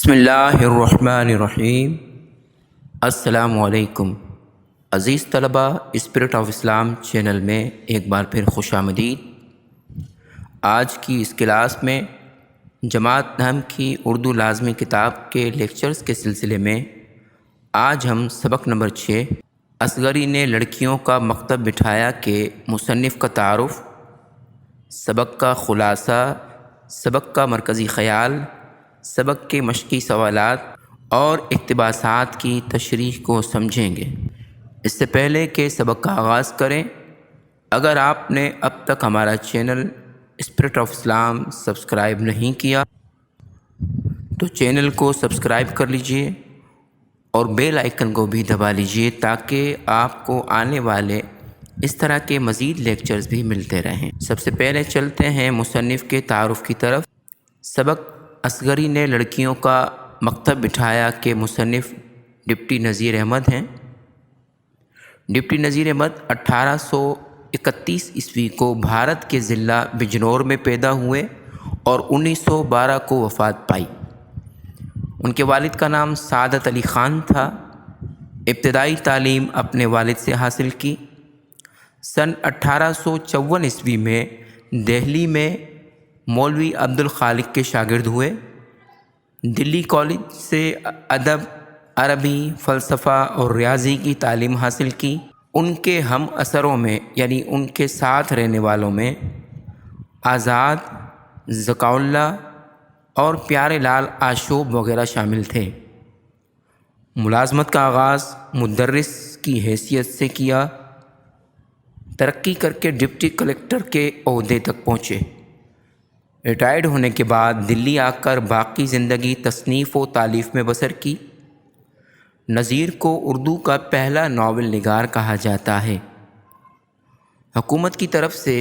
بسم اللہ الرحمن الرحیم۔ السلام علیکم عزیز طلبہ، اسپرٹ آف اسلام چینل میں ایک بار پھر خوش آمدید۔ آج کی اس کلاس میں جماعت نحم کی اردو لازمی کتاب کے لیکچرز کے سلسلے میں آج ہم سبق نمبر 6 اصغری نے لڑکیوں کا مکتب بٹھایا کے مصنف کا تعارف، سبق کا خلاصہ، سبق کا مرکزی خیال، سبق کے مشقی سوالات اور اقتباسات کی تشریح کو سمجھیں گے۔ اس سے پہلے کہ سبق کا آغاز کریں، اگر آپ نے اب تک ہمارا channel spirit of Islam subscribe نہیں کیا تو چینل کو سبسکرائب کر لیجئے اور بیل آئیکن کو بھی دبا لیجئے تاکہ آپ کو آنے والے اس طرح کے مزید لیکچرز بھی ملتے رہیں۔ سب سے پہلے چلتے ہیں مصنف کے تعارف کی طرف۔ سبق اصغری نے لڑکیوں کا مکتب بٹھایا کے مصنف ڈپٹی نذیر احمد ہیں۔ ڈپٹی نذیر احمد 1831 عیسوی کو بھارت کے ضلع بجنور میں پیدا ہوئے اور 1912 کو وفات پائی۔ ان کے والد کا نام سعادت علی خان تھا۔ ابتدائی تعلیم اپنے والد سے حاصل کی۔ سن 1854 عیسوی میں دہلی میں مولوی عبد الخالق کے شاگرد ہوئے۔ دلی کالج سے ادب، عربی، فلسفہ اور ریاضی کی تعلیم حاصل کی۔ ان کے ہم اثروں میں یعنی ان کے ساتھ رہنے والوں میں آزاد، ذکاء اللہ اور پیارے لال آشوب وغیرہ شامل تھے۔ ملازمت کا آغاز مدرس کی حیثیت سے کیا، ترقی کر کے ڈپٹی کلکٹر کے عہدے تک پہنچے۔ ریٹائرڈ ہونے کے بعد دلی آ کر باقی زندگی تصنیف و تالیف میں بسر کی۔ نذیر کو اردو کا پہلا ناول نگار کہا جاتا ہے۔ حکومت کی طرف سے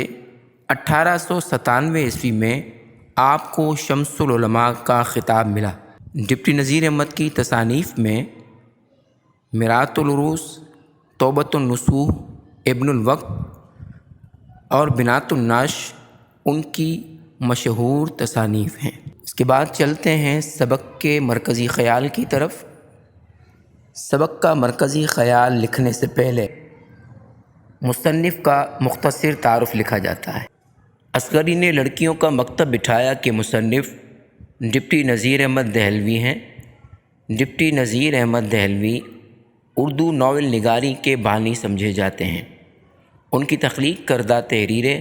1897 عیسوی میں آپ کو شمس العلماء کا خطاب ملا۔ ڈپٹی نذیر احمد کی تصانیف میں مرآت العروس، توبۃ النصوح، ابن الوقت اور بنات النعش ان کی مشہور تصانیف ہیں۔ اس کے بعد چلتے ہیں سبق کے مرکزی خیال کی طرف۔ سبق کا مرکزی خیال لکھنے سے پہلے مصنف کا مختصر تعارف لکھا جاتا ہے۔ اصغری نے لڑکیوں کا مکتب بٹھایا کے مصنف ڈپٹی نذیر احمد دہلوی ہیں۔ ڈپٹی نذیر احمد دہلوی اردو ناول نگاری کے بانی سمجھے جاتے ہیں۔ ان کی تخلیق کردہ تحریریں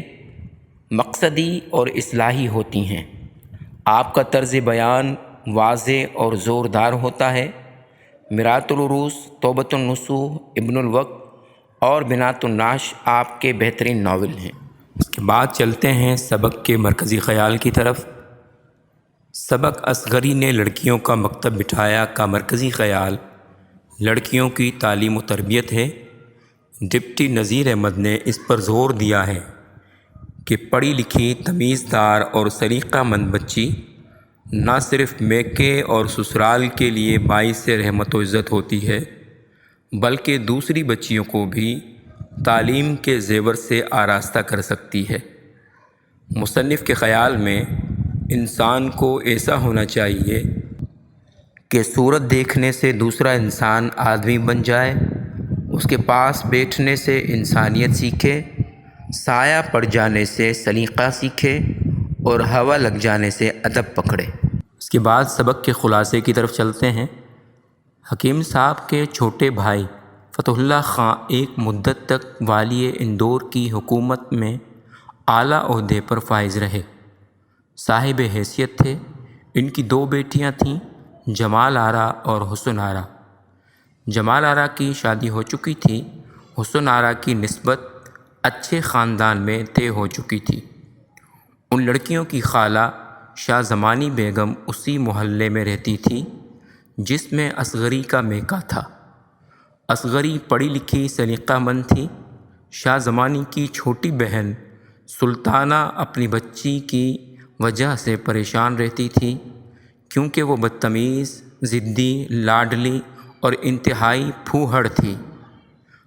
مقصدی اور اصلاحی ہوتی ہیں۔ آپ کا طرز بیان واضح اور زوردار ہوتا ہے۔ مرآت العروس، توبۃ النصوح، ابن الوقت اور بنات النعش آپ کے بہترین ناول ہیں۔ اس کے بعد چلتے ہیں سبق کے مرکزی خیال کی طرف۔ سبق اصغری نے لڑکیوں کا مکتب بٹھایا کا مرکزی خیال لڑکیوں کی تعلیم و تربیت ہے۔ ڈپٹی نذیر احمد نے اس پر زور دیا ہے کہ پڑھی لکھی، تمیزدار اور سلیقہ مند بچی نہ صرف میکے اور سسرال کے لیے باعث رحمت و عزت ہوتی ہے بلکہ دوسری بچیوں کو بھی تعلیم کے زیور سے آراستہ کر سکتی ہے۔ مصنف کے خیال میں انسان کو ایسا ہونا چاہیے کہ صورت دیکھنے سے دوسرا انسان آدمی بن جائے، اس کے پاس بیٹھنے سے انسانیت سیکھے، سایہ پڑ جانے سے سلیقہ سیکھے اور ہوا لگ جانے سے ادب پکڑے۔ اس کے بعد سبق کے خلاصے کی طرف چلتے ہیں۔ حکیم صاحب کے چھوٹے بھائی فتح اللہ خاں ایک مدت تک والی اندور کی حکومت میں اعلیٰ عہدے پر فائز رہے، صاحب حیثیت تھے۔ ان کی 2 بیٹیاں تھیں، جمال آرا اور حسن آرا۔ جمال آرا کی شادی ہو چکی تھی، حسن آرا کی نسبت اچھے خاندان میں طے ہو چکی تھی۔ ان لڑکیوں کی خالہ شاہ زمانی بیگم اسی محلے میں رہتی تھی جس میں اصغری کا میکہ تھا۔ اصغری پڑھی لکھی، سلیقہ مند تھی۔ شاہ زمانی کی چھوٹی بہن سلطانہ اپنی بچی کی وجہ سے پریشان رہتی تھی کیونکہ وہ بدتمیز، ضدی، لاڈلی اور انتہائی پھوہڑ تھی۔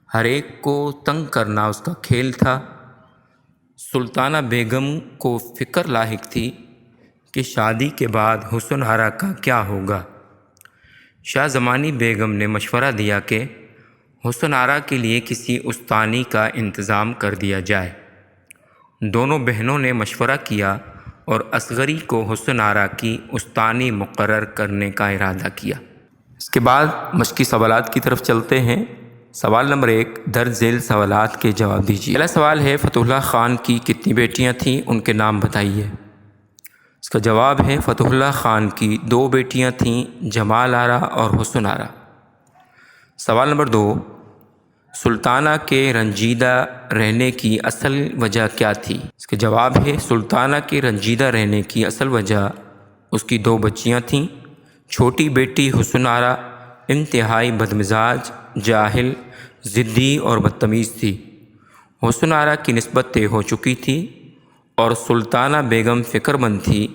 ہر ایک کو تنگ کرنا اس کا کھیل تھا۔ سلطانہ بیگم کو فکر لاحق تھی کہ شادی کے بعد حسن آرا کا کیا ہوگا۔ شاہ زمانی بیگم نے مشورہ دیا کہ حسن آرا کے لیے کسی استانی کا انتظام کر دیا جائے۔ دونوں بہنوں نے مشورہ کیا اور اصغری کو حسن آرا کی استانی مقرر کرنے کا ارادہ کیا۔ اس کے بعد مشقی سوالات کی طرف چلتے ہیں۔ سوال نمبر 1، درج ذیل سوالات کے جواب دیجیے۔ پہلا سوال ہے، فتح اللہ خان کی کتنی بیٹیاں تھیں؟ ان کے نام بتائیے۔ اس کا جواب ہے، فتح اللہ خان کی 2 بیٹیاں تھیں، جمال آرا اور حسن آرا۔ سوال نمبر 2، سلطانہ کے رنجیدہ رہنے کی اصل وجہ کیا تھی؟ اس کا جواب ہے، سلطانہ کے رنجیدہ رہنے کی اصل وجہ اس کی 2 بچیاں تھیں۔ چھوٹی بیٹی حسن آرا انتہائی بدمزاج، جاہل، ضدی اور بدتمیز تھی۔ حسن آرا کی نسبت طے ہو چکی تھی اور سلطانہ بیگم فکر مند تھی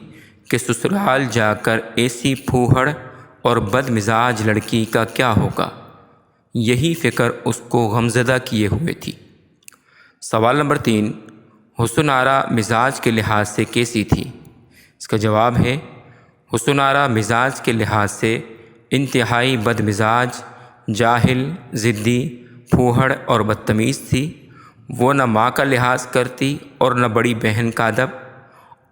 کہ سسرال جا کر ایسی پھوہڑ اور بدمزاج لڑکی کا کیا ہوگا۔ یہی فکر اس کو غمزدہ کیے ہوئے تھی۔ سوال نمبر 3، حسن آرا مزاج کے لحاظ سے کیسی تھی؟ اس کا جواب ہے، حسن آرا مزاج کے لحاظ سے انتہائی بدمزاج، جاہل، ضدی، پھوہڑ اور بدتمیز تھی۔ وہ نہ ماں کا لحاظ کرتی اور نہ بڑی بہن کا ادب،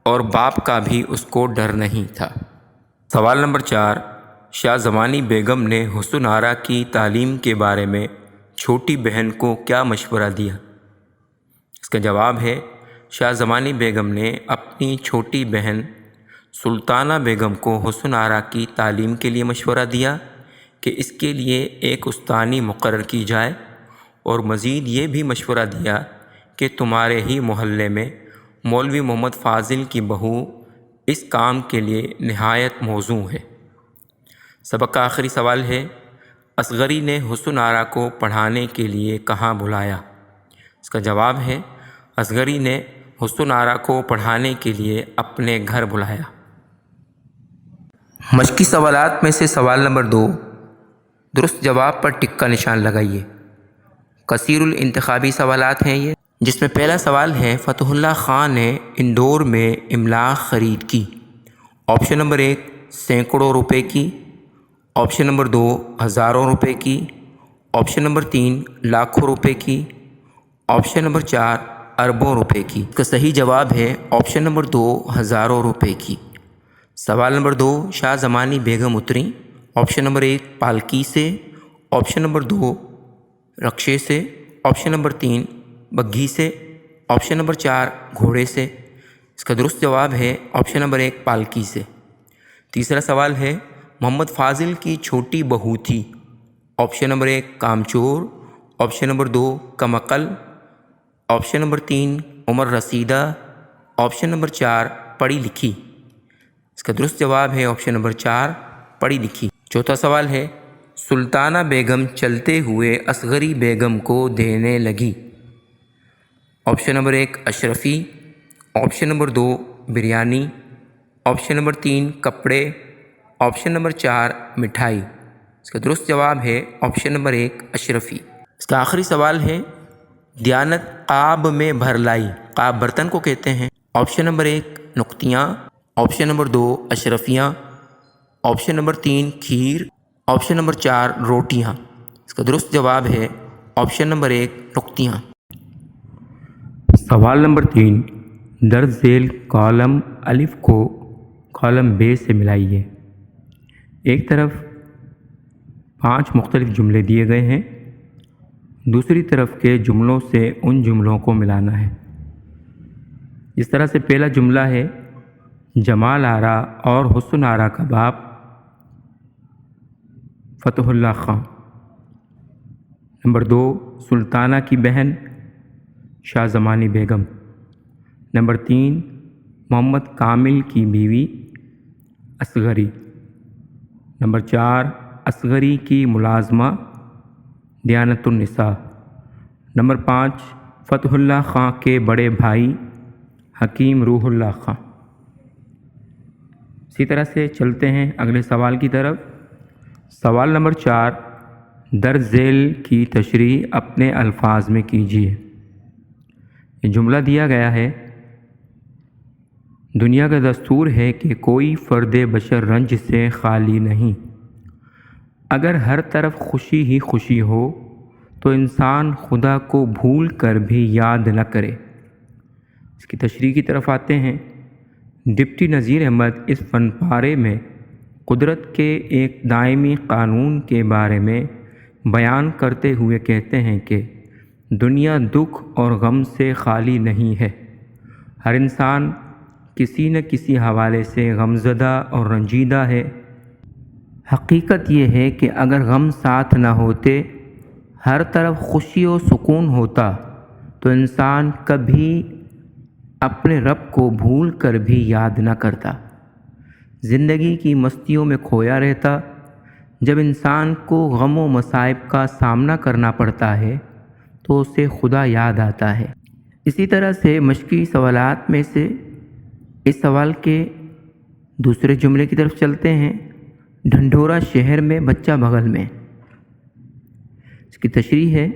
اور باپ کا بھی اس کو ڈر نہیں تھا۔ سوال نمبر 4، شاہ زمانی بیگم نے حسن آرا کی تعلیم کے بارے میں چھوٹی بہن کو کیا مشورہ دیا؟ اس کا جواب ہے، شاہ زمانی بیگم نے اپنی چھوٹی بہن سلطانہ بیگم کو حسن آرا کی تعلیم کے لیے مشورہ دیا کہ اس کے لیے ایک استانی مقرر کی جائے، اور مزید یہ بھی مشورہ دیا کہ تمہارے ہی محلے میں مولوی محمد فاضل کی بہو اس کام کے لیے نہایت موزوں ہے۔ سبق کا آخری سوال ہے، اصغری نے حسن آرا کو پڑھانے کے لیے کہاں بلایا؟ اس کا جواب ہے، اصغری نے حسن آرا کو پڑھانے کے لیے اپنے گھر بلایا۔ مشقی سوالات میں سے سوال نمبر 2، درست جواب پر ٹک کا نشان لگائیے۔ کثیر الانتخابی سوالات ہیں یہ، جس میں پہلا سوال ہے، فتح اللہ خان نے اندور میں املاک خرید کی۔ آپشن نمبر 1، سینکڑوں روپے کی۔ آپشن نمبر 2، ہزاروں روپے کی۔ آپشن نمبر 3، لاکھوں روپے کی۔ آپشن نمبر 4، اربوں روپے کی۔ اس کا صحیح جواب ہے آپشن نمبر 2، ہزاروں روپے کی۔ سوال نمبر 2، شاہ زمانی بیگم اتریں۔ آپشن نمبر 1، پالکی سے۔ آپشن نمبر 2، رکشے سے۔ آپشن نمبر 3، بگھی سے۔ آپشن نمبر 4، گھوڑے سے۔ اس کا درست جواب ہے آپشن نمبر 1، پالکی سے۔ تیسرا سوال ہے، محمد فاضل کی چھوٹی بہو تھی۔ آپشن نمبر 1، کامچور۔ آپشن نمبر 2، کمعقل۔ آپشن نمبر 3، عمر رسیدہ۔ آپشن نمبر 4، پڑھی لکھی۔ اس کا درست جواب ہے آپشن نمبر 4، پڑھی لکھی۔ چوتھا سوال ہے، سلطانہ بیگم چلتے ہوئے اصغری بیگم کو دینے لگی۔ آپشن نمبر 1، اشرفی۔ Option number 2، biryani. Option number 3، کپڑے۔ آپشن نمبر 4، مٹھائی۔ اس کا درست جواب ہے آپشن نمبر 1، اشرفی۔ اس کا آخری سوال ہے، دیانت قاب میں بھر لائی۔ قاب برتن کو کہتے ہیں۔ آپشن نمبر 1، نقطیاں۔ آپشن نمبر 2، اشرفیاں۔ آپشن نمبر 3، کھیر۔ آپشن نمبر 4، روٹیاں۔ اس کا درست جواب ہے آپشن نمبر 1، نقطیاں۔ سوال نمبر 3، درج ذیل کالم الف کو کالم ب سے ملائیے۔ ایک طرف 5 مختلف جملے دیے گئے ہیں، دوسری طرف کے جملوں سے ان جملوں کو ملانا ہے۔ اس طرح سے پہلا جملہ ہے، جمال آرا اور حسن آرا کا باپ فتح اللہ خان۔ نمبر 2، سلطانہ کی بہن شاہ زمانی بیگم۔ نمبر 3، محمد کامل کی بیوی اصغری۔ نمبر 4، اصغری کی ملازمہ دیانت النساء۔ نمبر 5، فتح اللہ خان کے بڑے بھائی حکیم روح اللہ خان۔ اسی طرح سے چلتے ہیں اگلے سوال کی طرف۔ سوال نمبر 4، درج ذیل کی تشریح اپنے الفاظ میں کیجیے۔ یہ جملہ دیا گیا ہے، دنیا کا دستور ہے کہ کوئی فرد بشر رنج سے خالی نہیں، اگر ہر طرف خوشی ہی خوشی ہو تو انسان خدا کو بھول کر بھی یاد نہ کرے۔ اس کی تشریح کی طرف آتے ہیں۔ ڈپٹی نذیر احمد اس فن پارے میں قدرت کے ایک دائمی قانون کے بارے میں بیان کرتے ہوئے کہتے ہیں کہ دنیا دکھ اور غم سے خالی نہیں ہے۔ ہر انسان کسی نہ کسی حوالے سے غمزدہ اور رنجیدہ ہے۔ حقیقت یہ ہے کہ اگر غم ساتھ نہ ہوتے، ہر طرف خوشی و سکون ہوتا تو انسان کبھی اپنے رب کو بھول کر بھی یاد نہ کرتا، زندگی کی مستیوں میں کھویا رہتا۔ جب انسان کو غم و مصائب کا سامنا کرنا پڑتا ہے تو اسے خدا یاد آتا ہے۔ اسی طرح سے مشقی سوالات میں سے اس سوال کے دوسرے جملے کی طرف چلتے ہیں۔ ڈھنڈورا شہر میں بچہ بغل میں۔ اس کی تشریح ہے،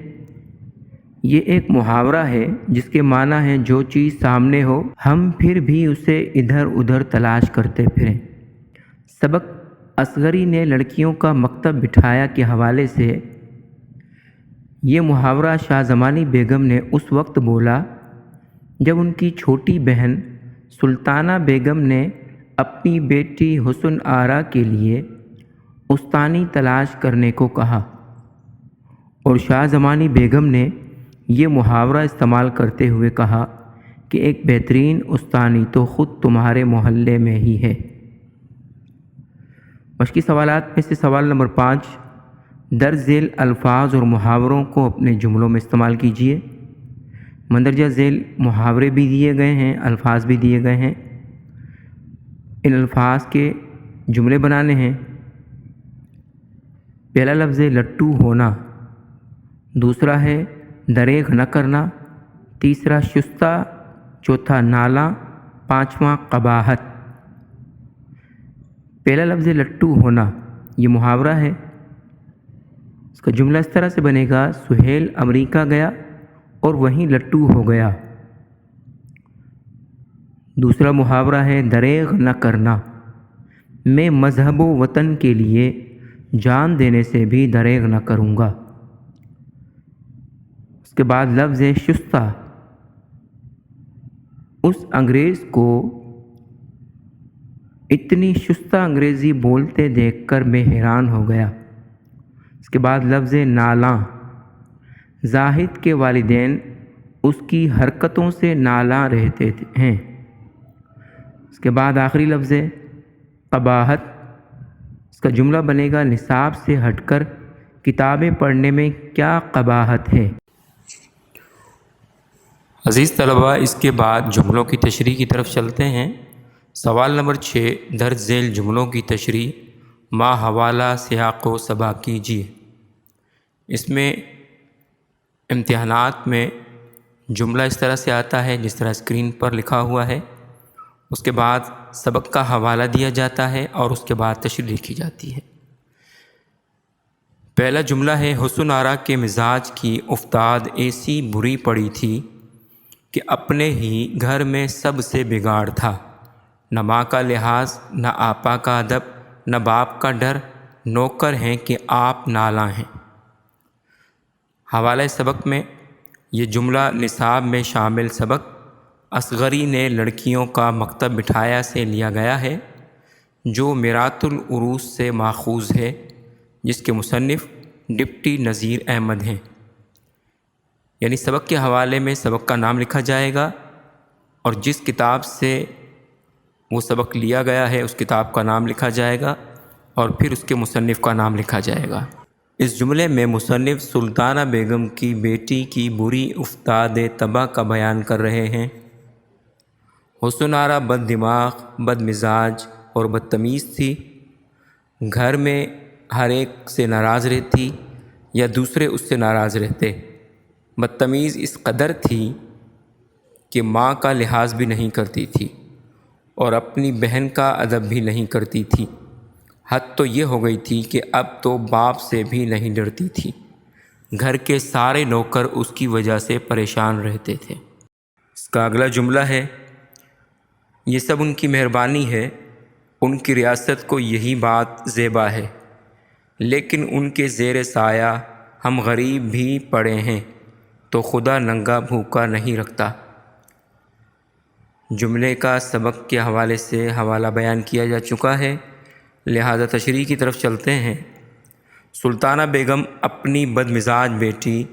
یہ ایک محاورہ ہے جس کے معنی ہے جو چیز سامنے ہو ہم پھر بھی اسے ادھر ادھر تلاش کرتے پھریں۔ سبق اصغری نے لڑکیوں کا مکتب بٹھایا کے حوالے سے یہ محاورہ شاہ زمانی بیگم نے اس وقت بولا جب ان کی چھوٹی بہن سلطانہ بیگم نے اپنی بیٹی حسن آرا کے لیے استانی تلاش کرنے کو کہا، اور شاہ زمانی بیگم نے یہ محاورہ استعمال کرتے ہوئے کہا کہ ایک بہترین استانی تو خود تمہارے محلے میں ہی ہے۔ مشقی سوالات میں سے سوال نمبر 5، درج ذیل الفاظ اور محاوروں کو اپنے جملوں میں استعمال کیجیے۔ مندرجہ ذیل محاورے بھی دیے گئے ہیں، الفاظ بھی دیے گئے ہیں، ان الفاظ کے جملے بنانے ہیں۔ پہلا لفظ ہے لٹو ہونا، دوسرا ہے دریغ نہ کرنا، تیسرا شستہ، چوتھا نالا، پانچواں قباحت۔ پہلا لفظ لٹو ہونا یہ محاورہ ہے۔ اس کا جملہ اس طرح سے بنے گا، سہیل امریکہ گیا اور وہیں لٹو ہو گیا۔ دوسرا محاورہ ہے دریغ نہ کرنا، میں مذہب و وطن کے لیے جان دینے سے بھی دریغ نہ کروں گا۔ اس کے بعد لفظ ہے شستہ، اس انگریز کو اتنی شستہ انگریزی بولتے دیکھ کر میں حیران ہو گیا۔ اس کے بعد لفظ نالاں، زاہد کے والدین اس کی حرکتوں سے نالاں رہتے ہیں۔ اس کے بعد آخری لفظ ہے قباحت، اس کا جملہ بنے گا نصاب سے ہٹ کر کتابیں پڑھنے میں کیا قباحت ہے۔ عزیز طلباء، اس کے بعد جملوں کی تشریح کی طرف چلتے ہیں۔ سوال نمبر 6، درج ذیل جملوں کی تشریح ما حوالہ سیاق و سباق کیجیے۔ اس میں امتحانات میں جملہ اس طرح سے آتا ہے جس طرح اسکرین پر لکھا ہوا ہے، اس کے بعد سبق کا حوالہ دیا جاتا ہے اور اس کے بعد تشریح لکھی جاتی ہے۔ پہلا جملہ ہے، حسن آرا کے مزاج کی افتاد ایسی بری پڑی تھی کہ اپنے ہی گھر میں سب سے بگاڑ تھا، نہ ماں کا لحاظ، نہ آپا کا ادب، نہ باپ کا ڈر، نوکر ہیں کہ آپ نالاں ہیں۔ حوالہ سبق میں یہ جملہ نصاب میں شامل سبق اصغری نے لڑکیوں کا مکتب بٹھایا سے لیا گیا ہے، جو میرات العروس سے ماخوذ ہے، جس کے مصنف ڈپٹی نذیر احمد ہیں۔ یعنی سبق کے حوالے میں سبق کا نام لکھا جائے گا اور جس کتاب سے وہ سبق لیا گیا ہے اس کتاب کا نام لکھا جائے گا اور پھر اس کے مصنف کا نام لکھا جائے گا۔ اس جملے میں مصنف سلطانہ بیگم کی بیٹی کی بری افتاد تباہ کا بیان کر رہے ہیں۔ حسن آرا بد دماغ، بد مزاج اور بدتمیز تھی، گھر میں ہر ایک سے ناراض رہتی یا دوسرے اس سے ناراض رہتے، بدتمیز اس قدر تھی کہ ماں کا لحاظ بھی نہیں کرتی تھی اور اپنی بہن کا ادب بھی نہیں کرتی تھی، حد تو یہ ہو گئی تھی کہ اب تو باپ سے بھی نہیں ڈرتی تھی، گھر کے سارے نوکر اس کی وجہ سے پریشان رہتے تھے۔ اس کا اگلا جملہ ہے، یہ سب ان کی مہربانی ہے، ان کی ریاست کو یہی بات زیبا ہے، لیکن ان کے زیر سایہ ہم غریب بھی پڑے ہیں، تو خدا ننگا بھوکا نہیں رکھتا۔ جملے کا سبق کے حوالے سے حوالہ بیان کیا جا چکا ہے، لہذا تشریح کی طرف چلتے ہیں۔ سلطانہ بیگم اپنی بدمزاج بیٹی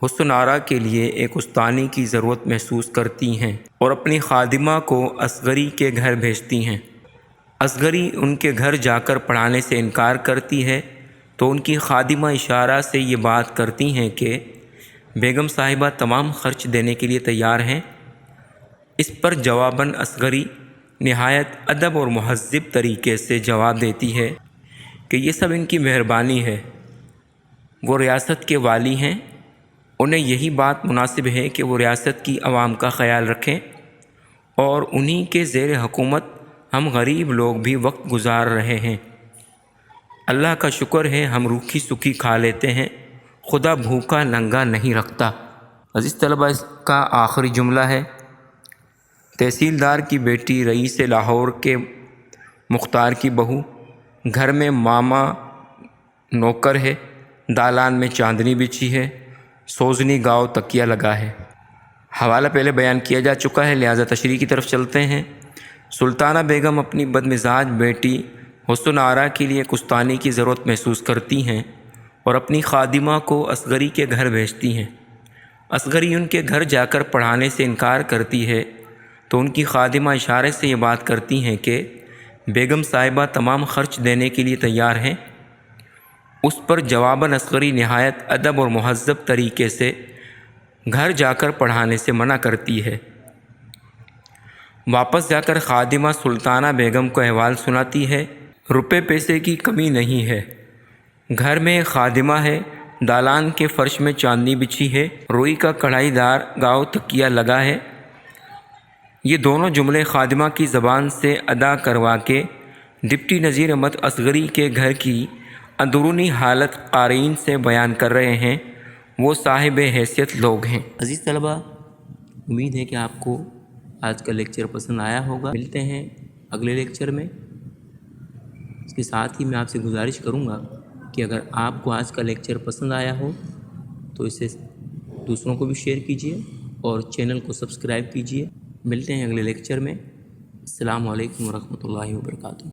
حسن آرا کے لیے ایک استانی کی ضرورت محسوس کرتی ہیں اور اپنی خادمہ کو اصغری کے گھر بھیجتی ہیں۔ اصغری ان کے گھر جا کر پڑھانے سے انکار کرتی ہے تو ان کی خادمہ اشارہ سے یہ بات کرتی ہیں کہ بیگم صاحبہ تمام خرچ دینے کے لیے تیار ہیں۔ اس پر جواباً اصغری نہایت ادب اور مہذب طریقے سے جواب دیتی ہے کہ یہ سب ان کی مہربانی ہے، وہ ریاست کے والی ہیں، انہیں یہی بات مناسب ہے کہ وہ ریاست کی عوام کا خیال رکھیں، اور انہی کے زیر حکومت ہم غریب لوگ بھی وقت گزار رہے ہیں۔ اللہ کا شکر ہے ہم روکھی سکھی کھا لیتے ہیں، خدا بھوکا ننگا نہیں رکھتا۔ عزیز طلبہ، اس کا آخری جملہ ہے، تحصیلدار کی بیٹی رئیس لاہور کے مختار کی بہو، گھر میں ماما نوکر ہے، دالان میں چاندنی بچھی ہے، سوزنی گاؤ تکیہ لگا ہے۔ حوالہ پہلے بیان کیا جا چکا ہے، لہذا تشریح کی طرف چلتے ہیں۔ سلطانہ بیگم اپنی بدمزاج بیٹی حسن آرا کے لیے ایک استانی کی ضرورت محسوس کرتی ہیں اور اپنی خادمہ کو اصغری کے گھر بھیجتی ہیں۔ اصغری ان کے گھر جا کر پڑھانے سے انکار کرتی ہے تو ان کی خادمہ اشارے سے یہ بات کرتی ہیں کہ بیگم صاحبہ تمام خرچ دینے کے لیے تیار ہیں۔ اس پر جواباً اصغری نہایت ادب اور مہذب طریقے سے گھر جا کر پڑھانے سے منع کرتی ہے۔ واپس جا کر خادمہ سلطانہ بیگم کو احوال سناتی ہے، روپے پیسے کی کمی نہیں ہے، گھر میں ایک خادمہ ہے، دالان کے فرش میں چاندنی بچھی ہے، روئی کا کڑھائی دار گاؤ تکیہ لگا ہے۔ یہ دونوں جملے خادمہ کی زبان سے ادا کروا کے ڈپٹی نذیر احمد اصغری کے گھر کی اندرونی حالت قارئین سے بیان کر رہے ہیں، وہ صاحب حیثیت لوگ ہیں۔ عزیز طلبہ، امید ہے کہ آپ کو آج کا لیکچر پسند آیا ہوگا۔ ملتے ہیں اگلے لیکچر میں۔ اس کے ساتھ ہی میں آپ سے گزارش کروں گا کہ اگر آپ کو آج کا لیکچر پسند آیا ہو تو اسے دوسروں کو بھی شیئر کیجیے اور چینل کو سبسکرائب کیجیے۔ ملتے ہیں اگلے لیکچر میں۔ السلام علیکم ورحمۃ اللہ وبرکاتہ۔